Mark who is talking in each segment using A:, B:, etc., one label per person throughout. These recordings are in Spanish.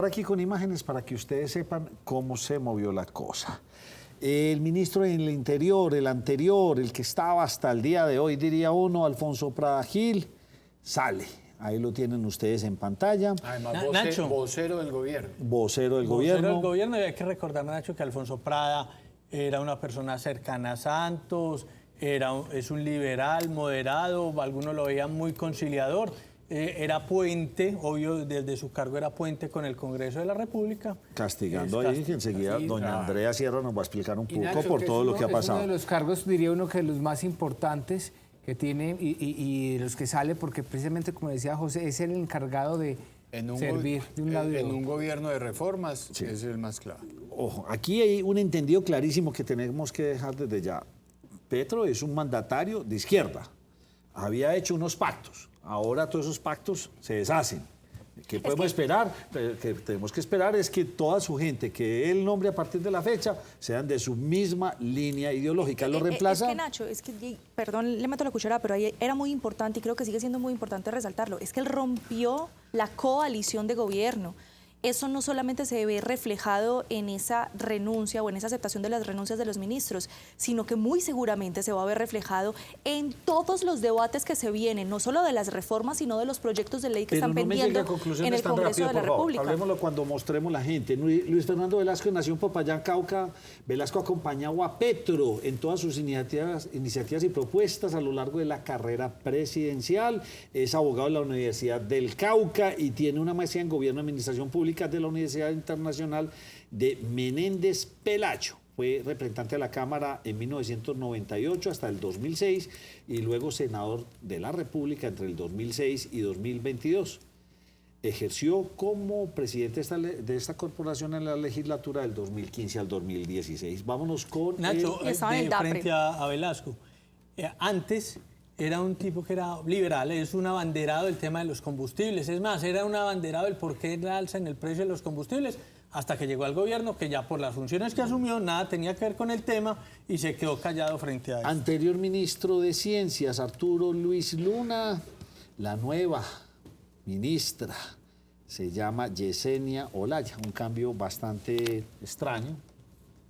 A: Aquí con imágenes para que ustedes sepan cómo se movió la cosa. El ministro del Interior, el anterior, el que estaba hasta el día de hoy, diría uno, Alfonso Prada Gil, sale. Ahí lo tienen ustedes en pantalla.
B: Además, vocero del gobierno.
A: Vocero del gobierno.
C: Vocero del gobierno, y hay que recordar, Nacho, que Alfonso Prada era una persona cercana a Santos, es un liberal, moderado, algunos lo veían muy conciliador. Era puente, obvio, desde su cargo era puente con el Congreso de la República.
A: Castigando ahí, que enseguida doña Andrea Sierra nos va a explicar un poco
D: Nacho,
A: por todo lo que ha pasado.
D: Es uno de los cargos, diría uno, que los más importantes que tiene y de los que sale, porque precisamente, como decía José, es el encargado de servir de un lado y de otro.
B: En un gobierno de reformas, sí, es el más claro.
A: Ojo, aquí hay un entendido clarísimo que tenemos que dejar desde ya. Petro es un mandatario de izquierda. Había hecho unos pactos. Ahora todos esos pactos se deshacen. ¿Qué podemos esperar? Que tenemos que esperar es que toda su gente que él nombre a partir de la fecha sean de su misma línea ideológica. ¿Lo reemplaza?
E: Es que Nacho, perdón, le meto la cuchara, pero ahí era muy importante y creo que sigue siendo muy importante resaltarlo. Es que él rompió la coalición de gobierno. Eso no solamente se ve reflejado en esa renuncia o en esa aceptación de las renuncias de los ministros, sino que muy seguramente se va a ver reflejado en todos los debates que se vienen, no solo de las reformas, sino de los proyectos de ley que están pendientes en el Congreso de la República.
A: Hablemoslo cuando mostremos la gente. Luis Fernando Velasco nació en Popayán, Cauca. Velasco acompañaba a Petro en todas sus iniciativas y propuestas a lo largo de la carrera presidencial. Es abogado de la Universidad del Cauca y tiene una maestría en Gobierno y Administración Pública de la Universidad Internacional de Menéndez Pelayo. Fue representante de la Cámara en 1998 hasta el 2006 y luego senador de la República entre el 2006 y 2022. Ejerció como presidente de esta corporación en la legislatura del 2015 al 2016. Vámonos con...
C: Nacho, frente a Velasco. Antes era un tipo que era liberal, es un abanderado del tema de los combustibles. Es más, era un abanderado del por qué la alza en el precio de los combustibles, hasta que llegó al gobierno, que ya por las funciones que asumió, nada tenía que ver con el tema y se quedó callado frente a eso.
A: Anterior ministro de Ciencias, Arturo Luis Luna. La nueva ministra se llama Yesenia Olaya. Un cambio bastante extraño.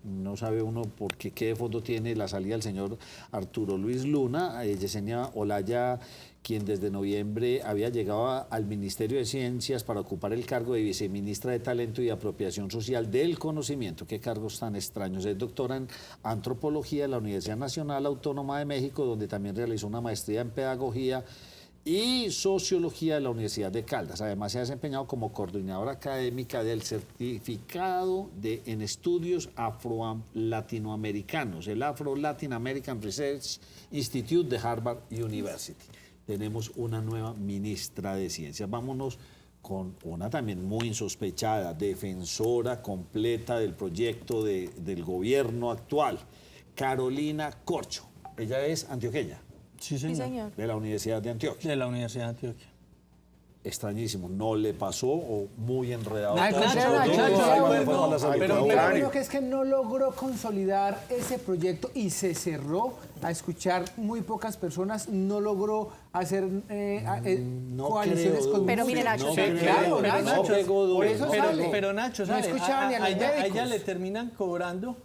A: No sabe uno por qué de fondo tiene la salida del señor Arturo Luis Luna. Yesenia Olaya, quien desde noviembre había llegado al Ministerio de Ciencias para ocupar el cargo de viceministra de Talento y Apropiación Social del Conocimiento. Qué cargos tan extraños. Es doctora en Antropología de la Universidad Nacional Autónoma de México, donde también realizó una maestría en Pedagogía y Sociología de la Universidad de Caldas. Además, se ha desempeñado como coordinadora académica del Certificado en Estudios Afro-Latinoamericanos, el Afro-Latin American Research Institute de Harvard University. Tenemos una nueva ministra de Ciencias. Vámonos con una también muy insospechada, defensora completa del proyecto del gobierno actual, Carolina Corcho. Ella es antioqueña.
C: Sí, señor.
E: Sí, señor.
A: De la Universidad de Antioquia.
C: De la Universidad de Antioquia.
A: Extrañísimo, ¿no le pasó o muy enredado?
D: Pero lo que es que no logró consolidar ese proyecto y se cerró a escuchar muy pocas personas, no logró hacer coaliciones con...
E: Pero mire, Nacho,
C: pero Nacho,
D: no escuchaban ni a los médicos.
C: A ella le terminan cobrando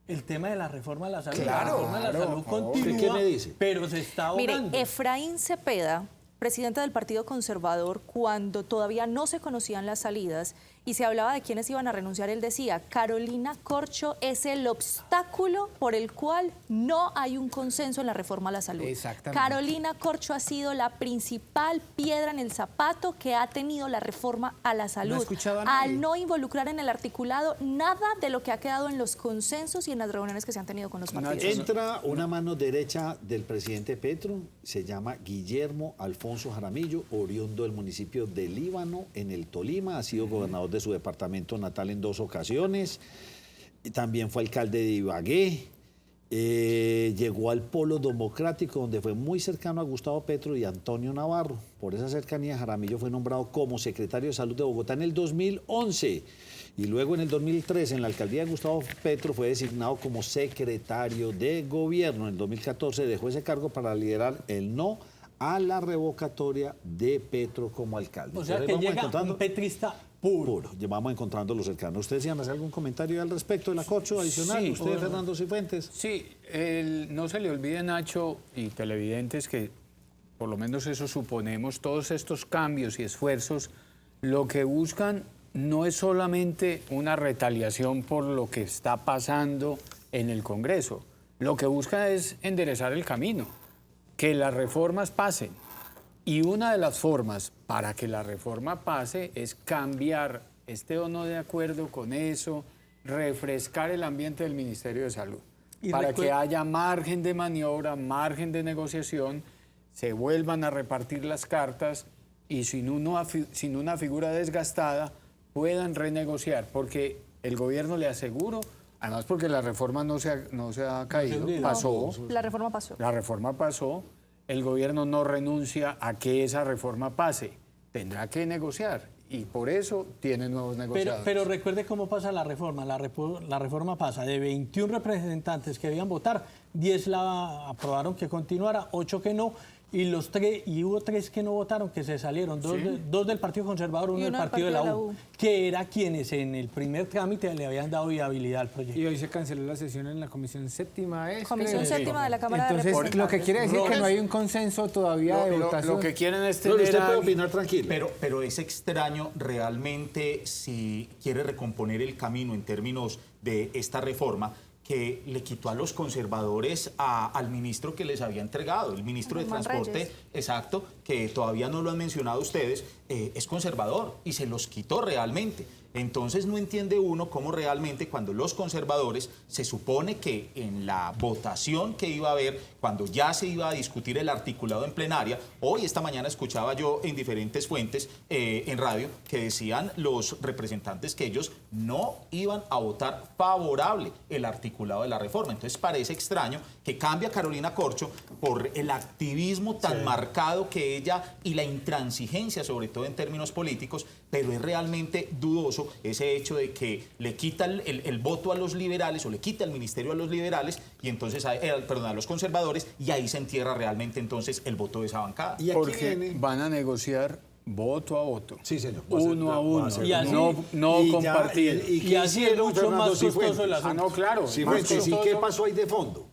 C: el tema de la reforma de la salud.
D: Claro,
C: la reforma de la salud continúa,
A: ¿qué me dice?
C: Pero se está ahogando.
E: Mire, Efraín Cepeda, presidente del Partido Conservador, cuando todavía no se conocían las salidas y se hablaba de quiénes iban a renunciar, él decía, Carolina Corcho es el obstáculo por el cual no hay un consenso en la reforma a la salud.
D: Exactamente.
E: Carolina Corcho ha sido la principal piedra en el zapato que ha tenido la reforma a la salud.
D: No he escuchado a nadie.
E: Al no involucrar en el articulado nada de lo que ha quedado en los consensos y en las reuniones que se han tenido con los partidos.
A: Entra una mano derecha del presidente Petro, se llama Guillermo Alfonso Jaramillo, oriundo del municipio de Líbano, en el Tolima, ha sido gobernador de su departamento natal en 2 ocasiones, también fue alcalde de Ibagué, llegó al Polo Democrático, donde fue muy cercano a Gustavo Petro y Antonio Navarro. Por esa cercanía, Jaramillo fue nombrado como secretario de Salud de Bogotá en el 2011 y luego en el 2013 en la alcaldía de Gustavo Petro fue designado como secretario de Gobierno. En el 2014 dejó ese cargo para liderar el No a la revocatoria de Petro como alcalde.
C: O sea,
A: Entonces,
C: que llega un petrista puro.
A: Vamos encontrando los cercanos. ¿Ustedes iban a hacer algún comentario al respecto de la Corcho adicional?
B: Sí,
A: ¿Usted, Fernando Cifuentes?
B: Sí, no se le olvide, Nacho, y televidentes, que por lo menos eso suponemos, todos estos cambios y esfuerzos, lo que buscan no es solamente una retaliación por lo que está pasando en el Congreso. Lo que busca es enderezar el camino, que las reformas pasen. Y una de las formas para que la reforma pase es cambiar, esté o no de acuerdo con eso, refrescar el ambiente del Ministerio de Salud, para que haya margen de maniobra, margen de negociación, se vuelvan a repartir las cartas y sin una figura desgastada puedan renegociar, porque el gobierno, le aseguro, además porque la reforma no se ha caído, pasó.
E: La reforma pasó.
B: La reforma pasó. El gobierno no renuncia a que esa reforma pase. Tendrá que negociar y por eso tiene nuevos negociadores.
C: Pero recuerde cómo pasa la reforma. La reforma pasa de 21 representantes que debían votar, 10 la aprobaron que continuara, 8 que no. Y hubo 3 que no votaron, que se salieron, dos del Partido Conservador, uno del Partido de la U, que era quienes en el primer trámite le habían dado viabilidad al proyecto.
D: Y hoy se canceló la sesión en la Comisión Séptima.
E: Comisión Séptima de la Cámara de
D: Entonces,
E: Representantes.
D: lo que quiere decir que no hay un consenso todavía de votación.
B: Lo que quieren es
A: Pero
B: tener
A: usted puede opinar tranquilo.
F: Pero es extraño realmente, si quiere recomponer el camino en términos de esta reforma, que le quitó a los conservadores al ministro que les había entregado, el ministro de Transporte,
E: Reyes.
F: exacto, que todavía no lo han mencionado ustedes, es conservador y se los quitó realmente. Entonces no entiende uno cómo realmente cuando los conservadores, se supone que en la votación que iba a haber, cuando ya se iba a discutir el articulado en plenaria, hoy esta mañana escuchaba yo en diferentes fuentes en radio que decían los representantes que ellos no iban a votar favorable el articulado de la reforma. Entonces parece extraño que cambie a Carolina Corcho por el activismo tan marcado que ella y la intransigencia, sobre todo en términos políticos, pero es realmente dudoso ese hecho de que le quita el voto a los liberales o le quita el ministerio a los liberales y entonces a los conservadores, y ahí se entierra realmente entonces el voto de esa bancada.
A: Y aquí
B: porque van a negociar voto a voto.
A: Sí, señor.
B: Uno a uno.
C: Y así-
B: no compartir.
C: Y así es mucho más costoso el asunto.
B: No, claro.
A: Cifuentes, ¿y
B: más
A: qué
B: costoso.
A: pasó ahí de fondo?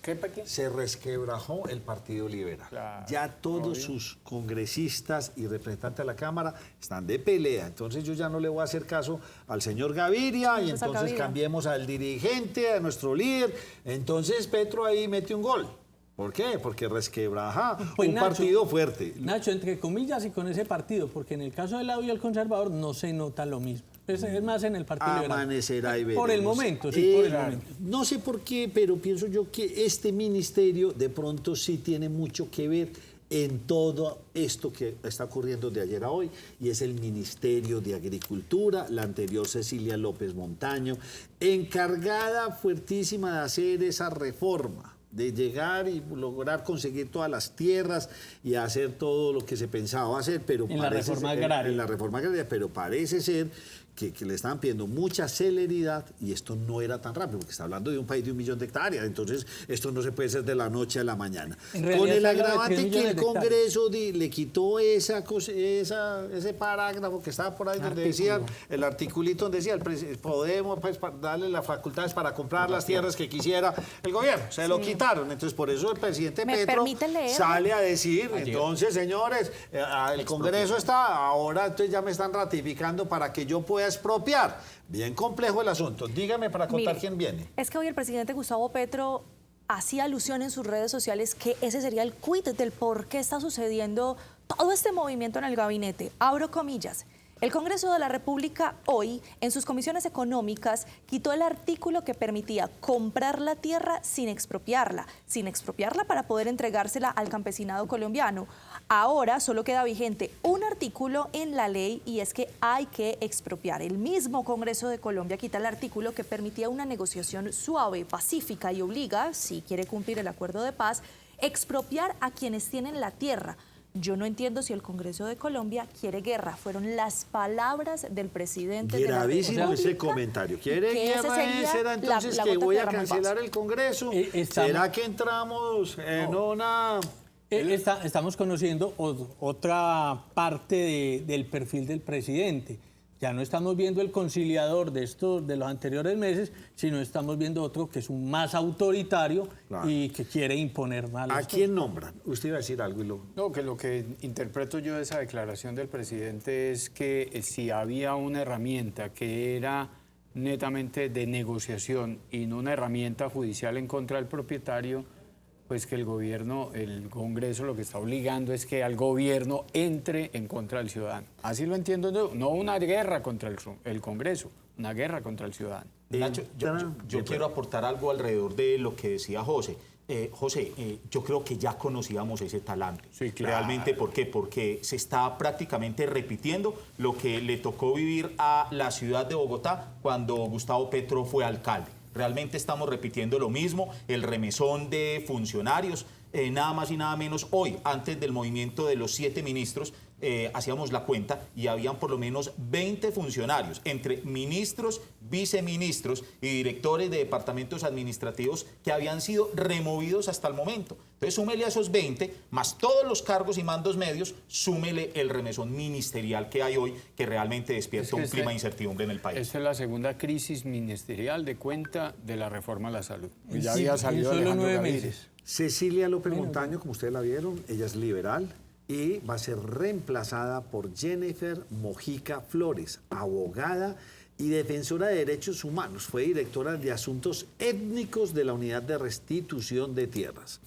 B: ¿Qué pa' qué?
A: Se resquebrajó el Partido Liberal.
B: Claro,
A: ya todos sus congresistas y representantes de la Cámara están de pelea. Entonces yo ya no le voy a hacer caso al señor Gaviria y entonces cambiemos al dirigente, a nuestro líder. Entonces Petro ahí mete un gol. ¿Por qué? Porque resquebraja
C: Pues
A: un
C: Nacho,
A: partido fuerte.
C: Nacho, entre comillas y con ese partido, porque en el caso del lado y el conservador no se nota lo mismo. Es más en el Partido Liberal.
A: Amanecerá y veremos.
C: Por el momento, sí, por el momento.
A: No sé por qué, pero pienso yo que este ministerio de pronto sí tiene mucho que ver en todo esto que está ocurriendo de ayer a hoy, y es el Ministerio de Agricultura, la anterior Cecilia López Montaño, encargada fuertísima de hacer esa reforma, de llegar y lograr conseguir todas las tierras y hacer todo lo que se pensaba hacer, pero
C: En la reforma agraria.
A: En la reforma agraria, pero parece ser que le estaban pidiendo mucha celeridad y esto no era tan rápido, porque está hablando de un país de 1 millón de hectáreas, entonces esto no se puede hacer de la noche a la mañana.
C: En realidad
A: Con el
C: se habla de 3
A: agravante que
C: millones
A: el
C: de hectáreas.
A: Congreso le quitó ese parágrafo que estaba por ahí donde decía, el articulito donde decía, podemos pues, darle las facultades para comprar las tierras que quisiera el gobierno. Se lo quitaron, entonces por eso el presidente
E: ¿Me
A: Petro
E: permite leer?
A: sale a decir, entonces señores, el Congreso está, ahora entonces ya me están ratificando para que yo pueda expropiar. Bien complejo el asunto. Dígame para contar
E: Mire,
A: quién viene.
E: Es que hoy el presidente Gustavo Petro hacía alusión en sus redes sociales que ese sería el quid del por qué está sucediendo todo este movimiento en el gabinete. Abro comillas. El Congreso de la República hoy, en sus comisiones económicas, quitó el artículo que permitía comprar la tierra sin expropiarla para poder entregársela al campesinado colombiano. Ahora solo queda vigente un artículo en la ley y es que hay que expropiar. El mismo Congreso de Colombia quita el artículo que permitía una negociación suave, pacífica y obliga, si quiere cumplir el acuerdo de paz, expropiar a quienes tienen la tierra. Yo no entiendo si el Congreso de Colombia quiere guerra. Fueron las palabras del presidente de la
A: Gravísimo
E: República.
A: ese comentario. ¿Quiere
E: que esa
A: guerra?
E: sería
A: ¿Será entonces
E: la
A: que
E: gota
A: voy
E: que
A: a
E: derramó el
A: cancelar
E: vaso?
A: el Congreso?
C: Estamos-
A: ¿Será que entramos en una
C: Estamos conociendo otra parte del perfil del presidente. Ya no estamos viendo el conciliador de los anteriores meses, sino estamos viendo otro que es un más autoritario y que quiere imponer más.
A: ¿A quién nombran? Usted iba a decir algo y lo...
B: No, que lo que interpreto yo de esa declaración del presidente es que si había una herramienta que era netamente de negociación y no una herramienta judicial en contra del propietario, pues que el gobierno, el Congreso lo que está obligando es que al gobierno entre en contra del ciudadano. Así lo entiendo yo, no una guerra contra el Congreso, una guerra contra el ciudadano.
F: Nacho, yo quiero aportar algo alrededor de lo que decía José. José, yo creo que ya conocíamos ese talante.
B: Sí, claro.
F: Realmente, ¿por qué? Porque se está prácticamente repitiendo lo que le tocó vivir a la ciudad de Bogotá cuando Gustavo Petro fue alcalde. Realmente estamos repitiendo lo mismo, el remesón de funcionarios, nada más y nada menos. Hoy, antes del movimiento de los 7 ministros, hacíamos la cuenta y habían por lo menos 20 funcionarios, entre ministros, viceministros y directores de departamentos administrativos que habían sido removidos hasta el momento. Entonces, súmele a esos 20, más todos los cargos y mandos medios, súmele el remesón ministerial que hay hoy, que realmente despierta un clima de incertidumbre en el país.
B: Esta es la segunda crisis ministerial de cuenta de la reforma a la salud. Ya había salido
C: solo
B: Alejandro
C: 9
B: Gaviria.
C: meses.
A: Cecilia López Montaño, como ustedes la vieron, ella es liberal y va a ser reemplazada por Jennifer Mojica Flores, abogada y defensora de derechos humanos. Fue directora de Asuntos Étnicos de la Unidad de Restitución de Tierras.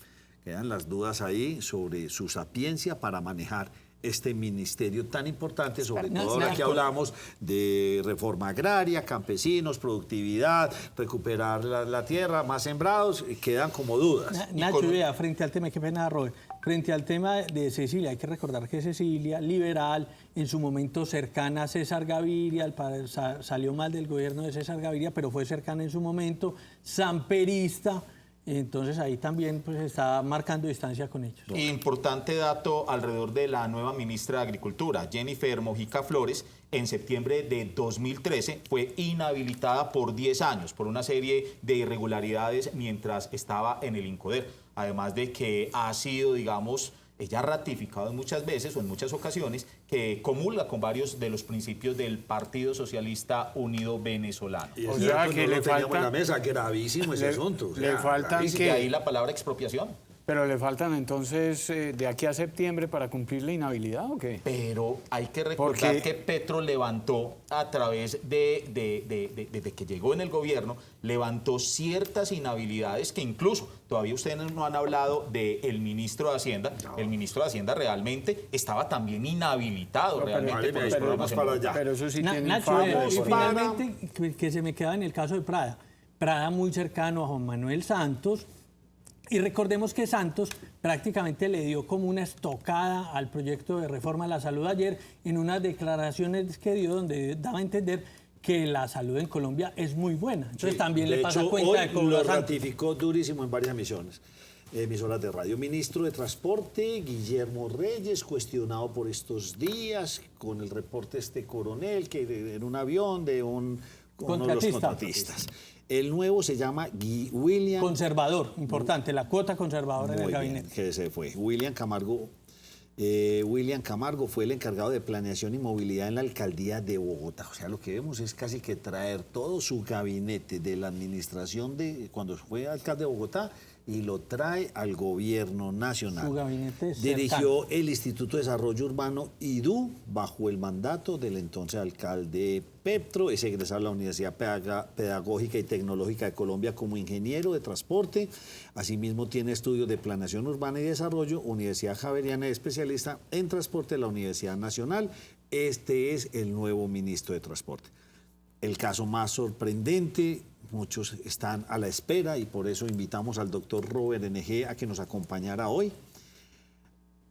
A: Quedan las dudas ahí sobre su sapiencia para manejar este ministerio tan importante, sobre todo ahora que hablamos de reforma agraria, campesinos, productividad, recuperar la tierra, más sembrados, quedan como dudas.
C: Nacho, vea, frente al tema, qué pena, Robert, frente al tema de Cecilia, hay que recordar que Cecilia, liberal, en su momento cercana a César Gaviria, salió mal del gobierno de César Gaviria, pero fue cercana en su momento, samperista. Entonces ahí también pues está marcando distancia con ellos.
F: Importante dato alrededor de la nueva ministra de Agricultura, Jennifer Mojica Flores. En septiembre de 2013 fue inhabilitada por 10 años por una serie de irregularidades mientras estaba en el INCODER. Además de que ha sido, digamos, ella ha ratificado muchas veces o en muchas ocasiones que comulga con varios de los principios del Partido Socialista Unido Venezolano.
A: O sea, que le falta en la mesa, gravísimo ese asunto. O sea,
B: le faltan
F: que... De ahí la palabra expropiación.
B: Pero le faltan entonces de aquí a septiembre para cumplir la inhabilidad, ¿o qué?
F: Pero hay que recordar que Petro levantó a través de que llegó en el gobierno, levantó ciertas inhabilidades que incluso todavía ustedes no han hablado del ministro de Hacienda. No. El ministro de Hacienda realmente estaba también inhabilitado realmente por los problemas
A: para allá.
B: Pero eso sí tiene
C: Nacho, y finalmente que se me queda en el caso de Prada. Prada muy cercano a Juan Manuel Santos. Y recordemos que Santos prácticamente le dio como una estocada al proyecto de reforma a la salud ayer en unas declaraciones que dio donde daba a entender que la salud en Colombia es muy buena. Entonces también le pasa cuenta de cómo
A: lo ratificó durísimo en varias emisoras de radio. Ministro de Transporte, Guillermo Reyes, cuestionado por estos días con el reporte coronel que en un avión de uno de los contratistas. El nuevo se llama William...
C: Conservador, importante, la cuota conservadora en el gabinete.
A: Bien, que se fue. William Camargo fue el encargado de planeación y movilidad en la alcaldía de Bogotá. O sea, lo que vemos es casi que traer todo su gabinete de la administración de cuando fue alcalde de Bogotá y lo trae al gobierno nacional.
C: Su gabinete
A: dirigió el Instituto de Desarrollo Urbano IDU bajo el mandato del entonces alcalde Petro. Es egresado de la Universidad Pedagógica y Tecnológica de Colombia como ingeniero de transporte. Asimismo tiene estudios de planeación urbana y desarrollo, Universidad Javeriana, especialista en transporte de la Universidad Nacional. Este es el nuevo ministro de Transporte. El caso más sorprendente, muchos están a la espera y por eso invitamos al doctor Robert NG a que nos acompañara hoy.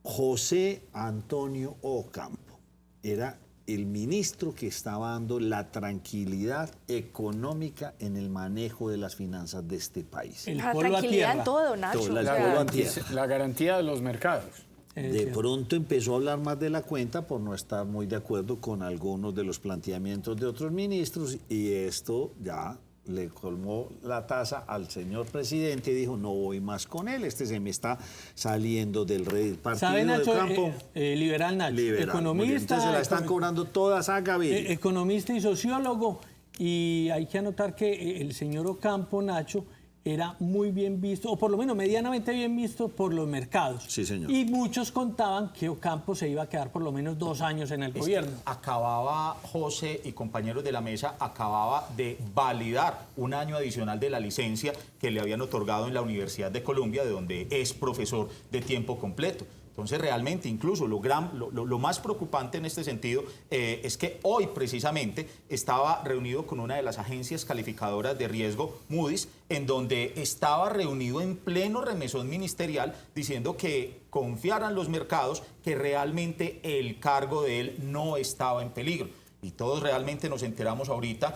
A: José Antonio Ocampo era el ministro que estaba dando la tranquilidad económica en el manejo de las finanzas de este país.
E: La tranquilidad en todo, Nacho.
B: La garantía de los mercados.
A: De pronto empezó a hablar más de la cuenta por no estar muy de acuerdo con algunos de los planteamientos de otros ministros y esto ya le colmó la taza al señor presidente y dijo, no voy más con él, este se me está saliendo del partido
C: ¿Sabe, Nacho,
A: del campo.
C: liberal Nacho,
A: Liberal,
C: economista.
A: entonces se la están cobrando todas a Gaviria.
C: Economista y sociólogo, y hay que anotar que el señor Ocampo, Nacho, era muy bien visto, o por lo menos medianamente bien visto por los mercados.
A: Sí, señor.
C: Y muchos contaban que Ocampo se iba a quedar por lo menos 2 años en el gobierno.
F: Acababa José y compañeros de la mesa, acababa de validar un año adicional de la licencia que le habían otorgado en la Universidad de Columbia, de donde es profesor de tiempo completo. Entonces, realmente, incluso lo más preocupante en este sentido es que hoy, precisamente, estaba reunido con una de las agencias calificadoras de riesgo, Moody's, en donde estaba reunido en pleno remesón ministerial diciendo que confiaran los mercados que realmente el cargo de él no estaba en peligro. Y todos realmente nos enteramos ahorita,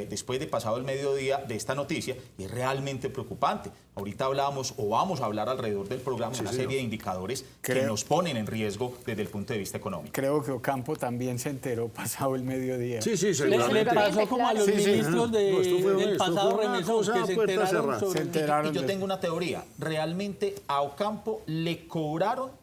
F: después de pasado el mediodía, de esta noticia, y es realmente preocupante. Ahorita hablábamos, o vamos a hablar alrededor del programa, una serie de indicadores que nos ponen en riesgo desde el punto de vista económico.
B: Creo que Ocampo también se enteró pasado el mediodía.
A: Sí,
C: Le pasó como a los ministros del pasado remesón, que se enteraron.
F: Y yo tengo una teoría. Realmente a Ocampo le cobraron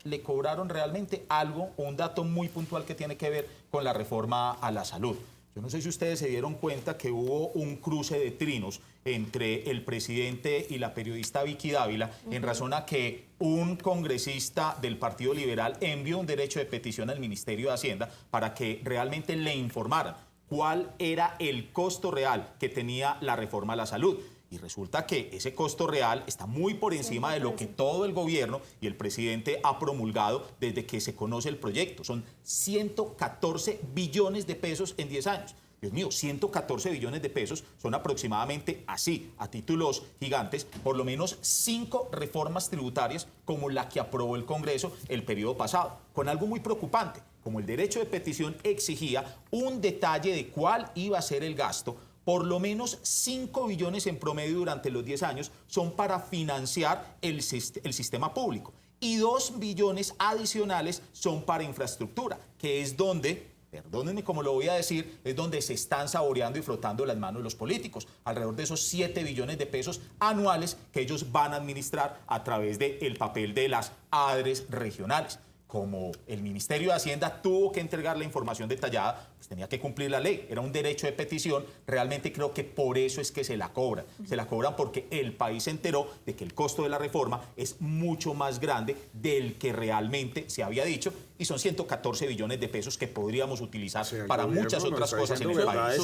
F: realmente algo, un dato muy puntual que tiene que ver con la reforma a la salud. Yo no sé si ustedes se dieron cuenta que hubo un cruce de trinos entre el presidente y la periodista Vicky Dávila en razón a que un congresista del Partido Liberal envió un derecho de petición al Ministerio de Hacienda para que realmente le informaran cuál era el costo real que tenía la reforma a la salud. Y resulta que ese costo real está muy por encima de lo que todo el gobierno y el presidente ha promulgado desde que se conoce el proyecto. Son 114 billones de pesos en 10 años. Dios mío, 114 billones de pesos son aproximadamente así, a títulos gigantes, por lo menos 5 reformas tributarias como la que aprobó el Congreso el periodo pasado, con algo muy preocupante, como el derecho de petición exigía un detalle de cuál iba a ser el gasto. Por lo menos 5 billones en promedio durante los 10 años son para financiar el sistema público y 2 billones adicionales son para infraestructura, que es donde, perdónenme como lo voy a decir, es donde se están saboreando y frotando las manos los políticos, alrededor de esos 7 billones de pesos anuales que ellos van a administrar a través del papel de las ADRES regionales. Como el Ministerio de Hacienda tuvo que entregar la información detallada, pues tenía que cumplir la ley. Era un derecho de petición. Realmente creo que por eso es que se la cobran. Se la cobran porque el país se enteró de que el costo de la reforma es mucho más grande del que realmente se había dicho y son 114 billones de pesos que podríamos utilizar para muchas otras cosas en el país.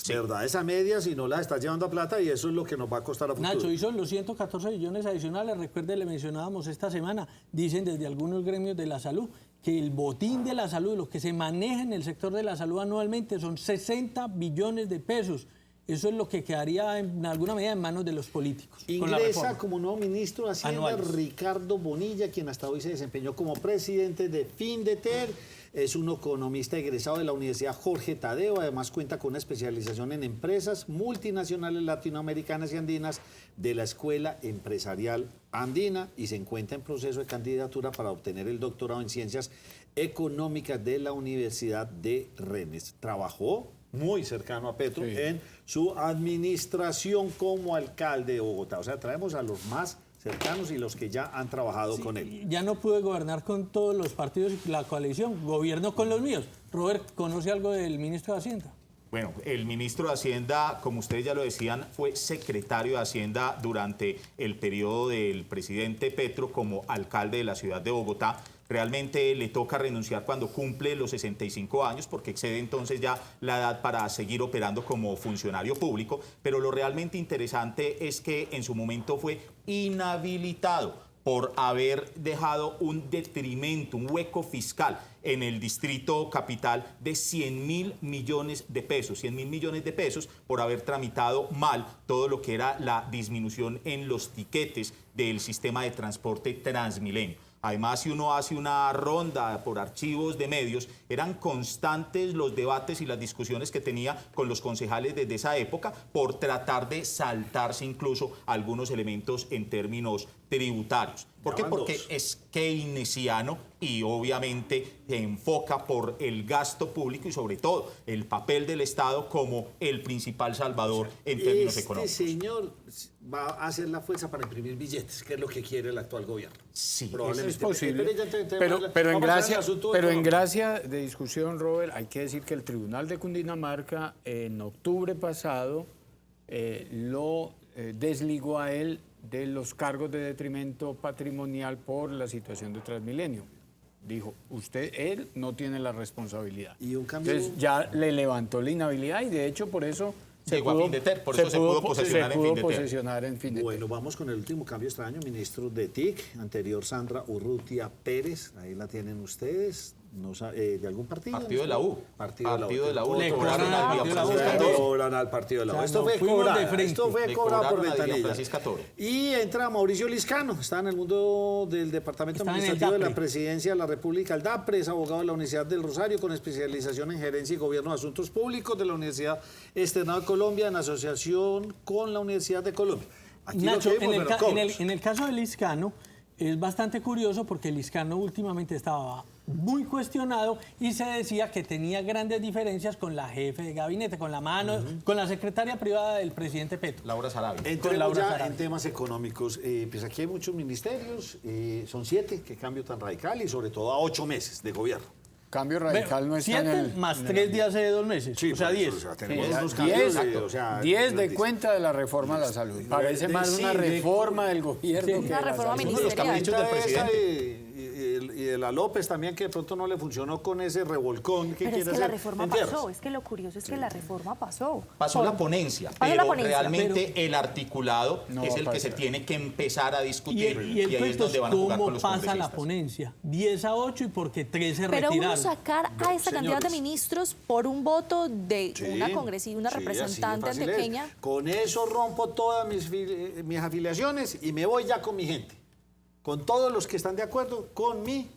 A: Verdades a medias y no las estás llevando a plata y eso es lo que nos va a costar a futuro.
C: Nacho, y son los 114 billones adicionales. Recuerde, le mencionábamos esta semana, dicen desde algunos gremios de la salud, que el botín de la salud, lo que se maneja en el sector de la salud anualmente son 60 billones de pesos. Eso es lo que quedaría en alguna medida en manos de los políticos.
A: Ingresa como nuevo ministro de Hacienda
C: Anuales.
A: Ricardo Bonilla, quien hasta hoy se desempeñó como presidente de Findeter. Es un economista egresado de la Universidad Jorge Tadeo. Además cuenta con una especialización en empresas multinacionales latinoamericanas y andinas de la Escuela Empresarial Andina y se encuentra en proceso de candidatura para obtener el doctorado en Ciencias Económicas de la Universidad de Rennes. Trabajó muy cercano a Petro en su administración como alcalde de Bogotá. O sea, traemos a los más cercanos y los que ya han trabajado con él.
C: Ya no pude gobernar con todos los partidos y la coalición, gobierno con los míos. Robert, ¿conoce algo del ministro de Hacienda?
F: Bueno, el ministro de Hacienda, como ustedes ya lo decían, fue secretario de Hacienda durante el periodo del presidente Petro como alcalde de la ciudad de Bogotá. Realmente le toca renunciar cuando cumple los 65 años porque excede entonces ya la edad para seguir operando como funcionario público, pero lo realmente interesante es que en su momento fue inhabilitado por haber dejado un detrimento, un hueco fiscal en el distrito capital de 100.000 millones de pesos. 100.000 millones de pesos por haber tramitado mal todo lo que era la disminución en los tiquetes del sistema de transporte Transmilenio. Además, si uno hace una ronda por archivos de medios, eran constantes los debates y las discusiones que tenía con los concejales desde esa época por tratar de saltarse incluso algunos elementos en términos tributarios. ¿Por qué?
A: van
F: Porque
A: dos.
F: es keynesiano y obviamente se enfoca por el gasto público y sobre todo el papel del Estado como el principal salvador en términos económicos.
A: Señor va a hacer la fuerza para imprimir billetes, que es lo que quiere el actual gobierno.
F: Sí,
A: Probablemente.
B: Es posible.
A: Pero
B: Pero en gracia de discusión, Robert, hay que decir que el Tribunal de Cundinamarca en octubre pasado lo desligó a él de los cargos de detrimento patrimonial por la situación de Transmilenio. Dijo, él no tiene la responsabilidad.
A: Y un cambio-
B: Entonces ya le levantó la inhabilidad y de hecho por eso
F: Llegó a Findeter, por eso se pudo posesionar en Findeter.
B: posesionar en Findeter.
A: Bueno, vamos con el último cambio extraño. Ministro de TIC, anterior Sandra Urrutia Pérez, ahí la tienen ustedes. No, ¿de algún partido?
F: Partido de la U.
A: Partido de la U.
C: Le
F: cobraron
C: cobraron
F: a
C: al
F: Díaz
C: Partido de la U.
F: Francisca
A: Le
F: Torre.
A: cobran al partido de la U.
C: O sea,
A: Esto
C: nos
A: fue
C: fuimos de
A: cobrado.
C: frente.
A: Esto fue
F: Le
A: cobrado por
F: cobraron a Díaz
A: ventanilla.
F: Francisca Torre.
A: Y entra Mauricio Liscano, está en el mundo del Departamento
C: Está en el
A: Administrativo de la
C: DAPRE.
A: Presidencia de la República, el DAPRE, es abogado de la Universidad del Rosario con especialización en Gerencia y Gobierno de Asuntos Públicos de la Universidad Externado de Colombia en asociación con la Universidad de Colombia. Aquí
C: Nacho,
A: lo que vimos, pero ¿cómo?
C: en el caso de Liscano es bastante curioso porque Liscano últimamente estaba muy cuestionado y se decía que tenía grandes diferencias con la jefe de gabinete, con la mano, con la secretaria privada del presidente Petro.
F: Laura Sarabia.
A: Entremos
C: Laura
A: ya
C: Sarabia.
A: en temas económicos. Pues aquí hay muchos ministerios, son 7, qué cambio tan radical y sobre todo a 8 meses de gobierno.
B: Cambio radical no está en
C: 7
B: el...
C: más 3 días de 2 meses, o sea,
A: por
C: 10.
A: eso, o sea, tenemos
B: Sí,
A: unos
B: 10,
A: cambios, o sea,
B: 10 de cuenta de la reforma a la salud. Parece más una reforma del gobierno que
E: Una
B: de la
E: reforma
B: salud.
F: Uno de los caprichos del presidente.
A: Y de la López también, que de pronto no le funcionó con ese revolcón que
E: Pero
A: quiere
E: es que
A: hacer
E: la reforma
A: en tierras.
E: pasó, es que lo curioso es que la reforma pasó.
F: Pasó la ponencia,
E: Pasó la
F: pero
E: ponencia,
F: realmente el articulado
B: No
F: es
B: va a
F: el que se
B: pasar.
F: tiene que empezar a
C: Y
F: discutir
C: el
F: y ahí es
C: cuento es
F: donde van a jugar con
C: cómo
F: los
C: pasa la
F: congresistas.
C: ponencia. 10 a 8 y porque 3 se
E: Pero
C: retiraron.
E: uno sacar a esta cantidad de
A: señores.
E: ministros por un voto de
A: Sí,
E: una congresista, una
A: sí, así de
E: representante
A: fácil es.
E: antioqueña.
A: Con eso rompo todas mis afiliaciones y me voy ya con mi gente. Con todos los que están de acuerdo con mi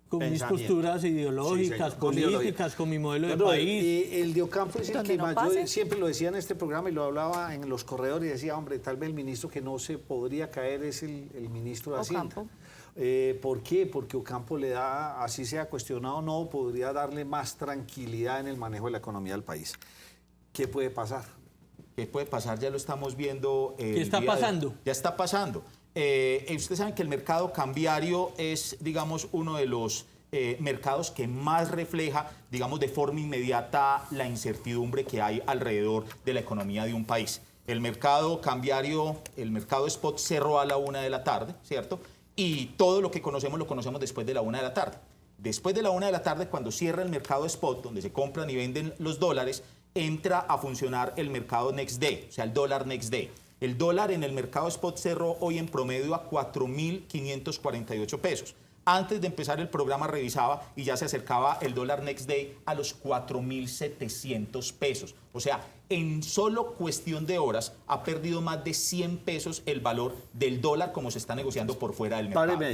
C: Con mis
A: pensamiento.
C: posturas ideológicas,
A: Sí, señor, con
C: políticas,
A: ideología.
C: con mi modelo de
A: Pero,
C: país.
A: el de Ocampo es el
E: Donde
A: que
E: no
A: más,
E: pase.
A: yo siempre lo decía en este programa y lo hablaba en los corredores y decía, hombre, tal vez el ministro que no se podría caer es el ministro de Hacienda.
E: Ocampo.
A: ¿Por qué? Porque Ocampo le da, así sea cuestionado o no, podría darle más tranquilidad en el manejo de la economía del país. ¿Qué puede pasar?
F: ¿Qué puede pasar? Ya lo estamos viendo.
C: ¿Qué está pasando?
F: Ya está pasando. Ustedes saben que el mercado cambiario es, digamos, uno de los mercados que más refleja, digamos, de forma inmediata la incertidumbre que hay alrededor de la economía de un país. El mercado cambiario, el mercado spot cerró a la 1 de la tarde, ¿cierto? Y todo lo que conocemos lo conocemos después de la 1 de la tarde. Después de la 1 de la tarde, cuando cierra el mercado spot, donde se compran y venden los dólares, entra a funcionar el mercado next day, o sea, el dólar next day. El dólar en el mercado spot cerró hoy en promedio a 4.548 pesos. Antes de empezar el programa revisaba y ya se acercaba el dólar next day a los 4.700 pesos. O sea, en solo cuestión de horas ha perdido más de 100 pesos el valor del dólar como se está negociando por fuera del mercado.
A: Páreme ahí.